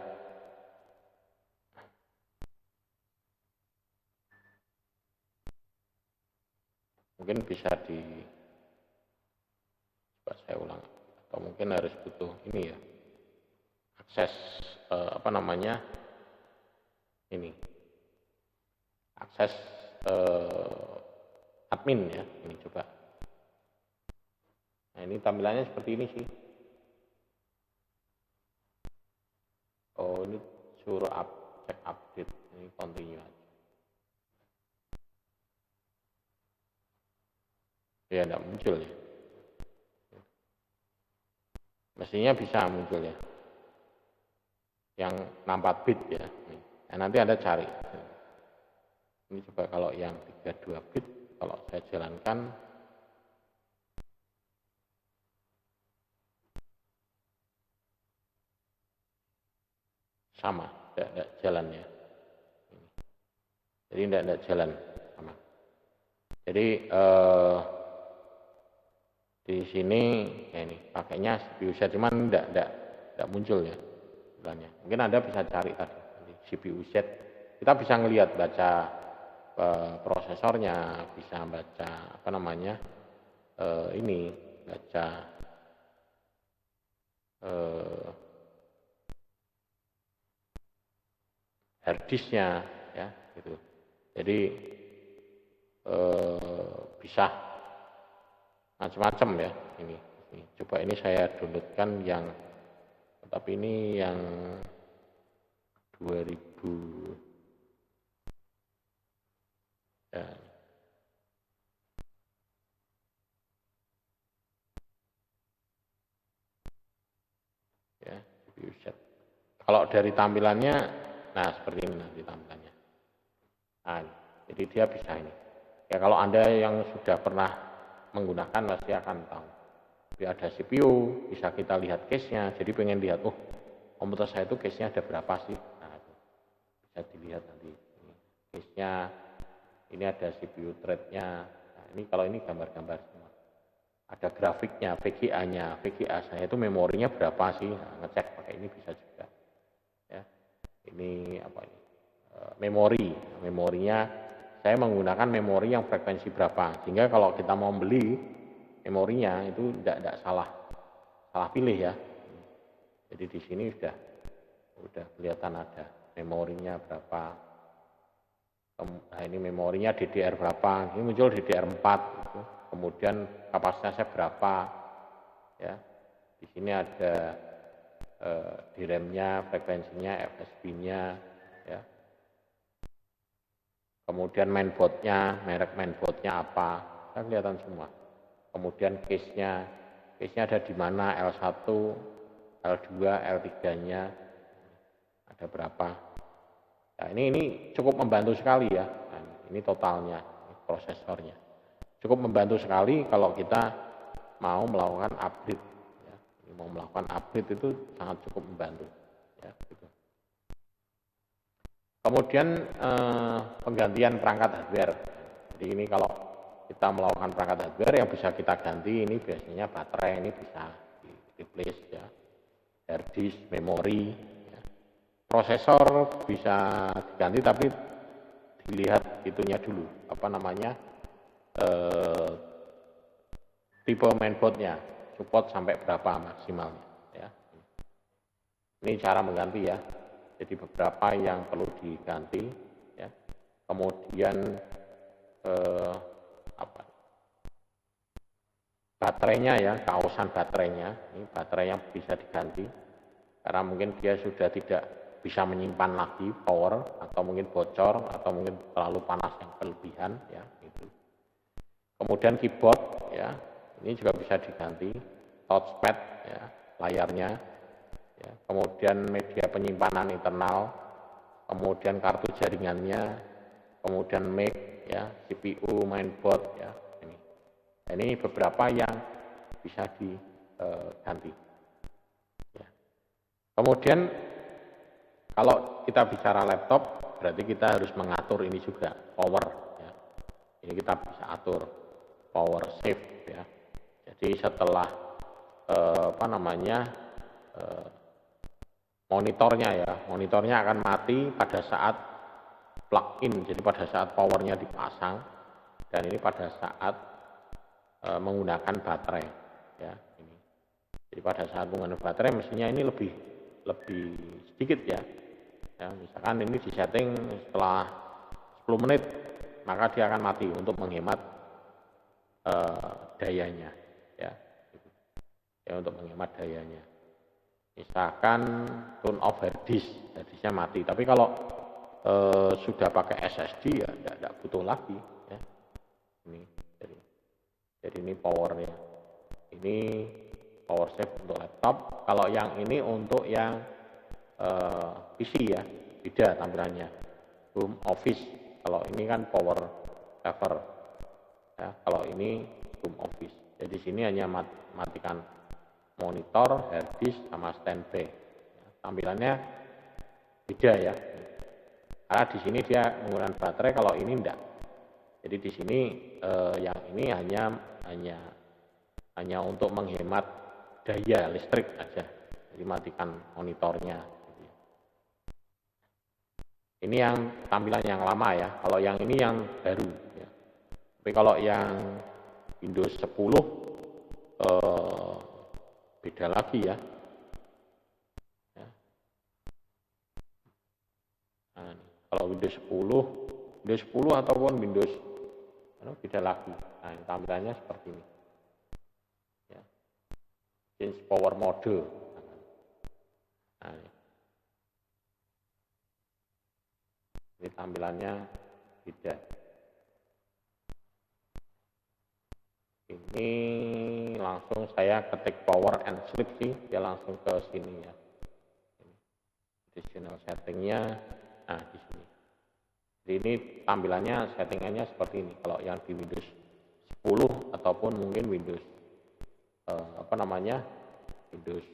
Mungkin bisa coba saya ulang, atau mungkin harus butuh ini ya, akses apa namanya ini, akses admin ya. Ini coba. Nah, ini tampilannya seperti ini sih. Oh, ini suruh cek update, ini continue aja. Ya tidak muncul ya. Mestinya bisa muncul ya. Yang 64 bit ya. Nah, nanti Anda cari. Ini coba kalau yang 32 bit, kalau saya jalankan sama, tidak jalan ya. Jadi tidak jalan sama. Jadi di sini ya ini pakainya CPU Z, cuman tidak muncul ya bilangnya. Mungkin Anda bisa cari tadi CPU Z. Kita bisa ngelihat, baca prosesornya, bisa baca apa namanya ini, baca harddisknya ya gitu. Jadi bisa macam-macam ya ini. Coba ini saya downloadkan yang, tapi ini yang 2000 ya CPU Z. Kalau dari tampilannya, nah seperti ini nanti tampilannya. Nah, jadi dia bisa ini. Ya kalau Anda yang sudah pernah menggunakan pasti akan tahu. ada CPU, bisa kita lihat case-nya. Jadi pengen lihat, oh komputer saya itu case-nya ada berapa sih? Nah, itu bisa dilihat nanti. Ini case-nya, ini ada CPU thread-nya. Nah, ini kalau ini gambar-gambar semua. Ada grafiknya, VGA-nya. VGA saya itu memorinya berapa sih? Nah, ngecek pakai ini bisa juga. Ya, ini apa ini? Memorinya saya menggunakan memori yang frekuensi berapa, sehingga kalau kita mau beli memorinya itu tidak salah pilih ya. Jadi di sini udah kelihatan ada memorinya berapa. Nah, ini memorinya DDR berapa, ini muncul DDR4 gitu. Kemudian kapasitasnya berapa ya. Di sini ada DRAM-nya, frekuensinya, FSB-nya ya. Kemudian mainboard-nya, merek mainboard-nya apa, kan kelihatan semua. Kemudian case-nya ada di mana, L1, L2, L3-nya ada berapa. Nah, ini cukup membantu sekali ya. Nah, ini totalnya, ini prosesornya. Cukup membantu sekali kalau kita mau melakukan upgrade. Ya. Mau melakukan upgrade itu sangat cukup membantu. Ya, gitu. Kemudian penggantian perangkat hardware. Jadi ini kalau kita melakukan perangkat hardware yang bisa kita ganti, ini biasanya baterai ini bisa di replace ya, hard disk, memori, ya. Prosesor bisa diganti tapi dilihat itunya dulu, apa namanya, tipe mainboardnya, support sampai berapa maksimalnya. Ya. Ini cara mengganti ya. Jadi beberapa yang perlu diganti ya. Kemudian baterainya ya, kausan baterainya, ini baterai yang bisa diganti karena mungkin dia sudah tidak bisa menyimpan lagi power, atau mungkin bocor, atau mungkin terlalu panas yang berlebihan ya itu. Kemudian keyboard ya, ini juga bisa diganti, touchpad ya, layarnya ya. Kemudian media penyimpanan internal, kemudian kartu jaringannya, kemudian mic ya, CPU, mainboard ya. Ini beberapa yang bisa diganti. Ya. Kemudian kalau kita bicara laptop, berarti kita harus mengatur ini juga power. Ya. Ini kita bisa atur power save ya. Jadi setelah monitornya akan mati pada saat plug in, jadi pada saat powernya dipasang, dan ini pada saat menggunakan baterai ya ini. Jadi pada saat menggunakan baterai mestinya ini lebih sedikit ya. Ya, misalkan ini disetting setelah 10 menit, maka dia akan mati untuk menghemat dayanya ya. Ya, untuk menghemat dayanya. Misalkan turn off hard disknya mati. Tapi kalau sudah pakai SSD ya tidak butuh lagi ya. Ini jadi ini powernya. Ini power save untuk laptop. Kalau yang ini untuk yang PC ya, beda tampilannya. Home office. Kalau ini kan power saver. Ya, kalau ini home office. Jadi sini hanya matikan monitor, hard disk, sama standby. Ya, tampilannya beda ya. Karena di sini dia menggunakan baterai, kalau ini enggak. Jadi di sini yang ini hanya untuk menghemat daya listrik aja. Jadi matikan monitornya. Ini yang tampilan yang lama ya. Kalau yang ini yang baru. Ya. Tapi kalau yang Windows 10 beda lagi ya. Nah, kalau Windows 10 ataupun Windows beda lagi. Nah, tampilannya seperti ini. Ya. Change power mode. Nah, ini tampilannya beda. Ini langsung saya ketik power and sleep sih, dia langsung ke sini ya. Additional settingnya, nah di sini. Jadi ini tampilannya settingannya seperti ini. Kalau yang di Windows 10 ataupun mungkin Windows apa namanya, Windows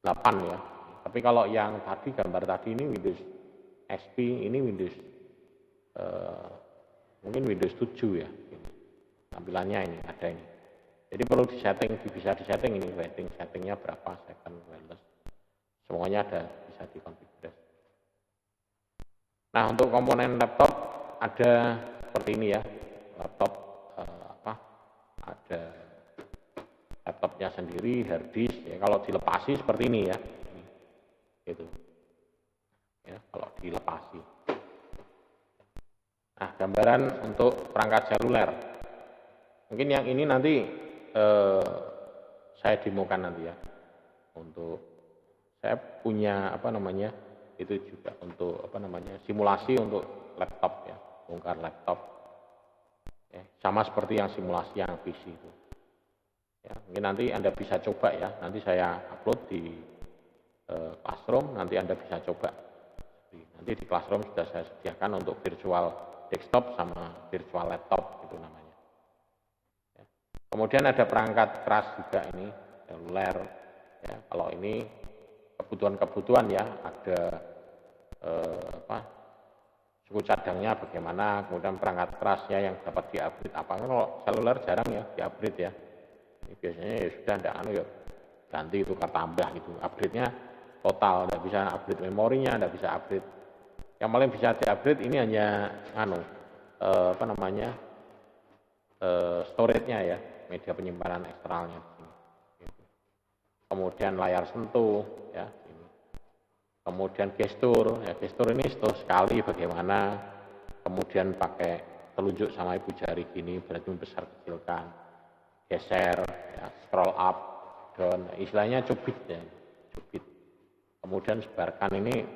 8 ya. Tapi kalau yang tadi gambar tadi ini Windows XP, ini Windows mungkin Windows 7 ya. Tampilannya ini ada ini. Jadi perlu bisa disetting ini settingnya berapa, second wireless. Semuanya ada, bisa dikonfigurasi. Nah, untuk komponen laptop ada seperti ini ya. Laptop ada laptopnya sendiri, hard disk ya. Kalau dilepasi seperti ini ya. Gitu. Ya, kalau dilepasi. Nah, gambaran untuk perangkat seluler. Mungkin yang ini nanti saya demokan nanti ya. Untuk saya punya itu juga untuk simulasi untuk laptop ya, bongkar laptop. Ya, sama seperti yang simulasi yang PC itu. Ya, mungkin nanti Anda bisa coba ya. Nanti saya upload di Classroom, nanti Anda bisa coba. Nanti di Classroom sudah saya sediakan untuk virtual desktop sama virtual laptop itu namanya. Ya. Kemudian ada perangkat keras juga ini, seluler. Ya, kalau ini kebutuhan ya, ada suku cadangnya bagaimana, kemudian perangkat kerasnya yang dapat di-upgrade apa. Kalau seluler jarang ya di-upgrade ya. Ini biasanya ya sudah ya ganti tukar tambah gitu. Upgrade-nya total, tidak bisa upgrade memorinya, tidak bisa upgrade. Yang paling bisa di-upgrade ini hanya storage-nya ya, media penyimpanan eksternalnya. Kemudian layar sentuh ya. Kemudian gestur, ya gestur ini setuh sekali bagaimana, kemudian pakai telunjuk sama ibu jari gini, berarti membesar kecilkan, geser, ya, scroll up, down, istilahnya cubit ya, cubit. Kemudian sebarkan ini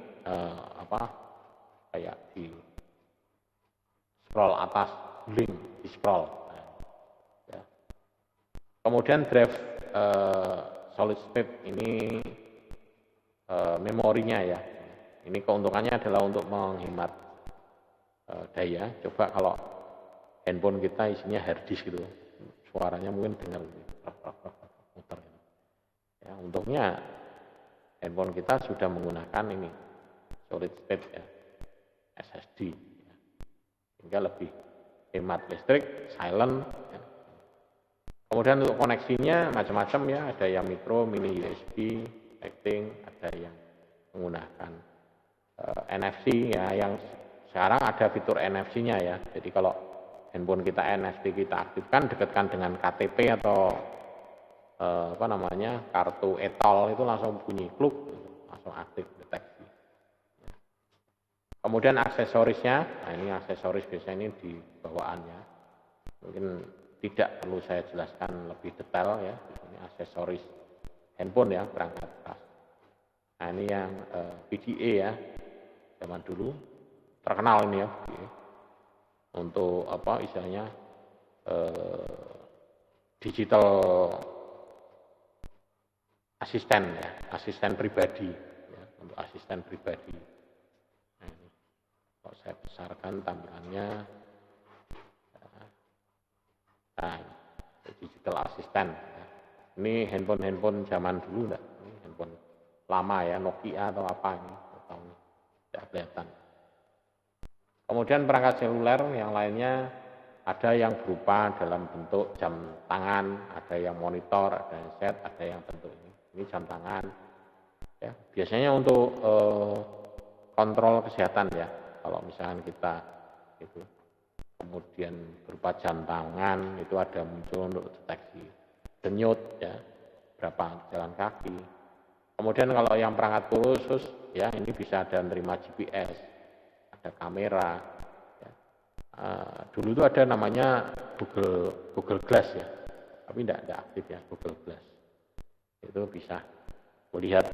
kayak di scroll atas, link di scroll. Nah, ya. Kemudian drive solid state ini memorinya ya. Ini keuntungannya adalah untuk menghemat daya. Coba kalau handphone kita isinya hard disk gitu, suaranya mungkin dengar muter. Ya, untungnya handphone kita sudah menggunakan ini solid state ya, SSD. Ya. Sehingga lebih hemat listrik, silent. Ya. Kemudian untuk koneksinya macam-macam ya, ada yang micro, mini USB, Lightning, ada yang menggunakan NFC ya, yang sekarang ada fitur NFC-nya ya. Jadi kalau handphone kita NFC kita aktifkan, dekatkan dengan KTP atau kartu e-tol itu langsung bunyi kluk, langsung aktif deteksi. Ya. Kemudian aksesorisnya, nah ini aksesoris biasanya ini di bawaannya. Mungkin tidak perlu saya jelaskan lebih detail ya. Ini aksesoris handphone ya, perangkat keras. Nah ini yang PDA ya, zaman dulu terkenal ini ya, PDA. Untuk istilahnya digital asisten ya, asisten pribadi ya, untuk asisten pribadi. Nah, ini kalau saya besarkan tampilannya, nah digital asisten. Ini handphone zaman dulu enggak? Ini handphone lama ya, Nokia atau apa ini? Atau tidak kelihatan. Kemudian perangkat seluler yang lainnya ada yang berupa dalam bentuk jam tangan, ada yang monitor, ada yang set, ada yang bentuk ini. Ini jam tangan. Ya, biasanya untuk kontrol kesehatan ya. Kalau misalkan kita itu, kemudian berupa jam tangan itu ada muncul untuk deteksi denyut ya, berapa jalan kaki. Kemudian kalau yang perangkat khusus ya, ini bisa ada menerima GPS, ada kamera ya. Dulu itu ada namanya Google Glass ya, tapi tidak aktif ya Google Glass. Itu bisa melihat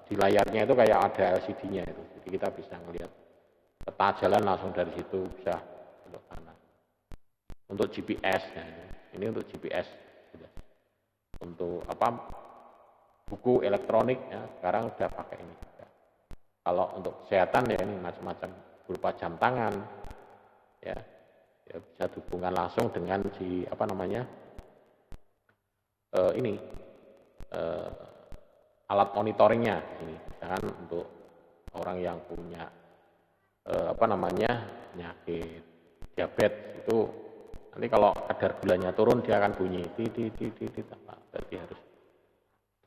di layarnya itu kayak ada LCD-nya itu, jadi kita bisa melihat peta jalan langsung dari situ, bisa belok kanan. Untuk GPS ya, ini untuk GPS. Untuk buku elektronik ya, sekarang sudah pakai ini. Kalau untuk kesehatan ya ini macam-macam, berupa jam tangan ya, ya, bisa dihubungkan langsung dengan si apa namanya ini alat monitoringnya ini, misalkan untuk orang yang punya apa namanya penyakit diabetes itu nanti kalau kadar gulanya turun dia akan bunyi berarti harus.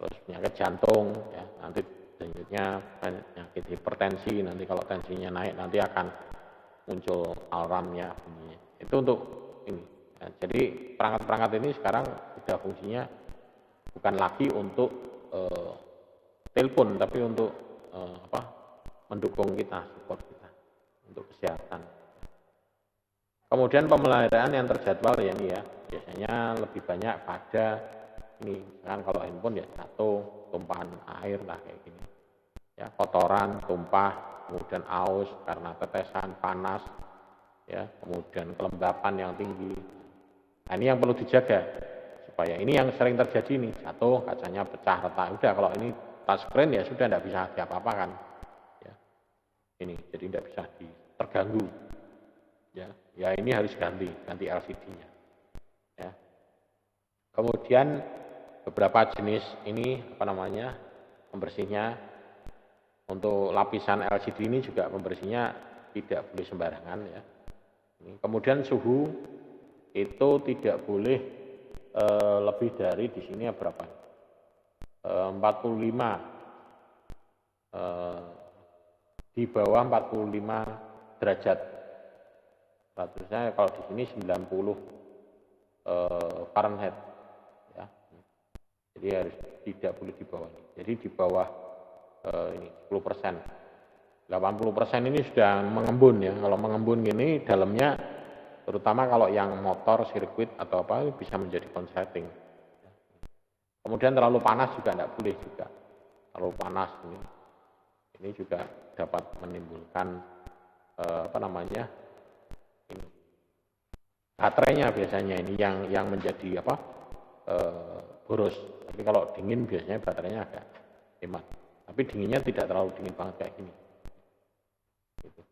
Terus penyakit jantung ya nanti selanjutnya penyakit hipertensi, nanti kalau tensinya naik nanti akan muncul alarmnya bunyinya. Itu untuk ini. Nah, jadi perangkat-perangkat ini sekarang sudah fungsinya bukan lagi untuk telepon, tapi untuk apa mendukung kita, support kita untuk kesehatan. Kemudian pemeliharaan yang terjadwal ya ini ya, biasanya lebih banyak pada ini, kan kalau handphone ya jatuh, tumpahan air lah kayak gini, ya kotoran tumpah, kemudian aus karena tetesan panas, ya kemudian kelembapan yang tinggi. Nah ini yang perlu dijaga supaya ini yang sering terjadi nih, jatuh kacanya pecah retak. Udah kalau ini touchscreen ya sudah tidak bisa diapa-apakan, ya ini jadi tidak bisa terganggu, ya ini harus ganti LCD-nya, ya. Kemudian beberapa jenis ini apa namanya pembersihnya untuk lapisan LCD ini juga pembersihnya tidak boleh sembarangan ya. Kemudian suhu itu tidak boleh lebih dari di sini ya berapa? 45 di bawah 45 derajat. Statusnya kalau di sini 90 Fahrenheit ya. Jadi harus tidak boleh di bawah ini. Jadi di bawah ini 10%. 80% ini sudah mengembun ya. Kalau mengembun gini dalamnya terutama kalau yang motor sirkuit atau apa bisa menjadi konsleting. Kemudian terlalu panas juga tidak boleh juga. Terlalu panas ini juga dapat menimbulkan apa namanya? Ini. Baterainya biasanya ini yang menjadi apa? Boros. Tapi kalau dingin biasanya baterainya agak hemat. Tapi dinginnya tidak terlalu dingin banget kayak gini. Gitu.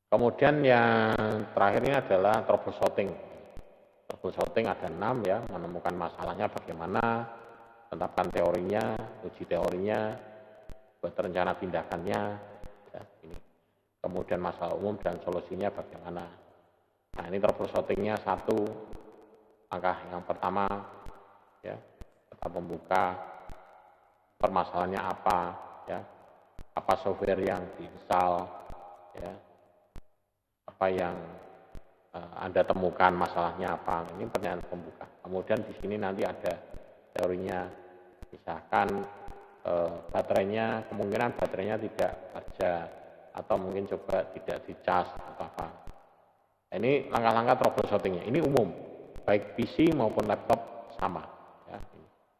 Kemudian yang terakhirnya adalah troubleshooting. Troubleshooting ada 6 ya, menemukan masalahnya bagaimana, tetapkan teorinya, uji teorinya, buat rencana tindakannya, ya, ini. Kemudian masalah umum dan solusinya bagaimana. Nah ini troubleshootingnya 1, langkah yang pertama, ya, kita membuka permasalahannya apa, ya, apa software yang diinstal, ya, apa yang Anda temukan masalahnya apa. Ini pertanyaan pembuka. Kemudian di sini nanti ada teorinya, misalkan baterainya kemungkinan baterainya tidak kerja atau mungkin coba tidak dicas atau apa. Ini langkah-langkah troubleshootingnya. Ini umum, baik PC maupun laptop sama. Ya.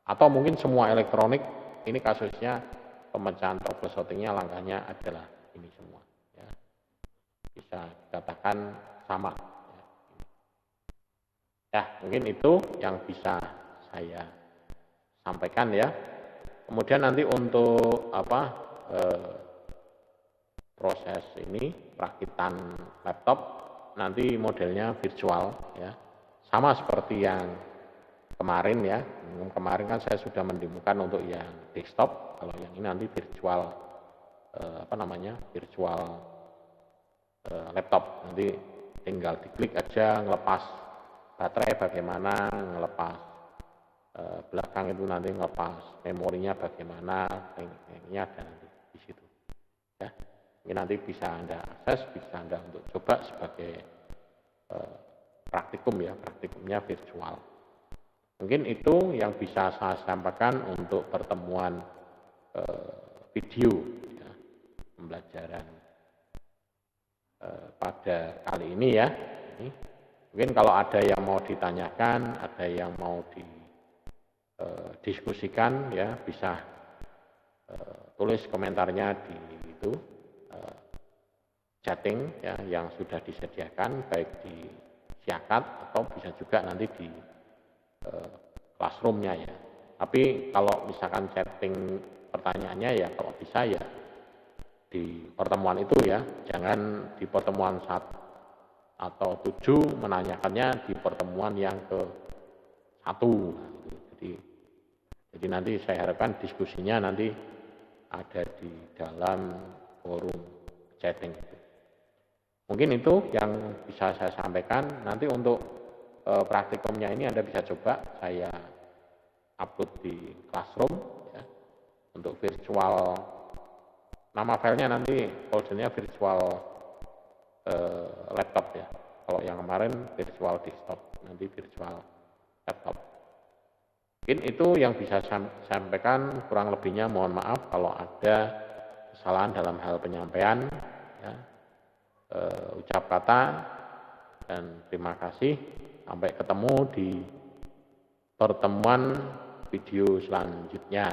Atau mungkin semua elektronik. Ini kasusnya pemecahan troubleshootingnya langkahnya adalah ini semua. Ya. Bisa dikatakan sama. Ya, mungkin itu yang bisa saya sampaikan ya. Kemudian nanti untuk apa proses ini perakitan laptop nanti modelnya virtual ya. Sama seperti yang kemarin ya. Kemarin kan saya sudah mendemokan untuk yang desktop. Kalau yang ini nanti virtual apa namanya? Virtual laptop. Nanti tinggal diklik aja ngelepas baterai bagaimana, ngelepas belakang itu nanti ngelepas memorinya bagaimana, ini ada nanti di situ. Ya, ini nanti bisa Anda akses, bisa Anda untuk coba sebagai praktikum ya, praktikumnya virtual. Mungkin itu yang bisa saya sampaikan untuk pertemuan video ya, pembelajaran pada kali ini ya. Ini. Mungkin kalau ada yang mau ditanyakan, ada yang mau didiskusikan ya bisa tulis komentarnya di itu chatting ya yang sudah disediakan baik di Siakat atau bisa juga nanti di classroom-nya ya. Tapi kalau misalkan chatting pertanyaannya ya kalau bisa ya di pertemuan itu ya, jangan di pertemuan 1 atau 7 menanyakannya di pertemuan yang ke-1. Jadi nanti saya harapkan diskusinya nanti ada di dalam forum chatting. Mungkin itu yang bisa saya sampaikan. Nanti untuk praktikumnya ini Anda bisa coba saya upload di Classroom ya, untuk virtual. Nama filenya nanti foldernya virtual laptop ya. Kalau yang kemarin virtual desktop, nanti virtual laptop. Mungkin itu yang bisa saya sampaikan, kurang lebihnya mohon maaf kalau ada kesalahan dalam hal penyampaian ya. Ucap kata, dan terima kasih. Sampai ketemu di pertemuan video selanjutnya.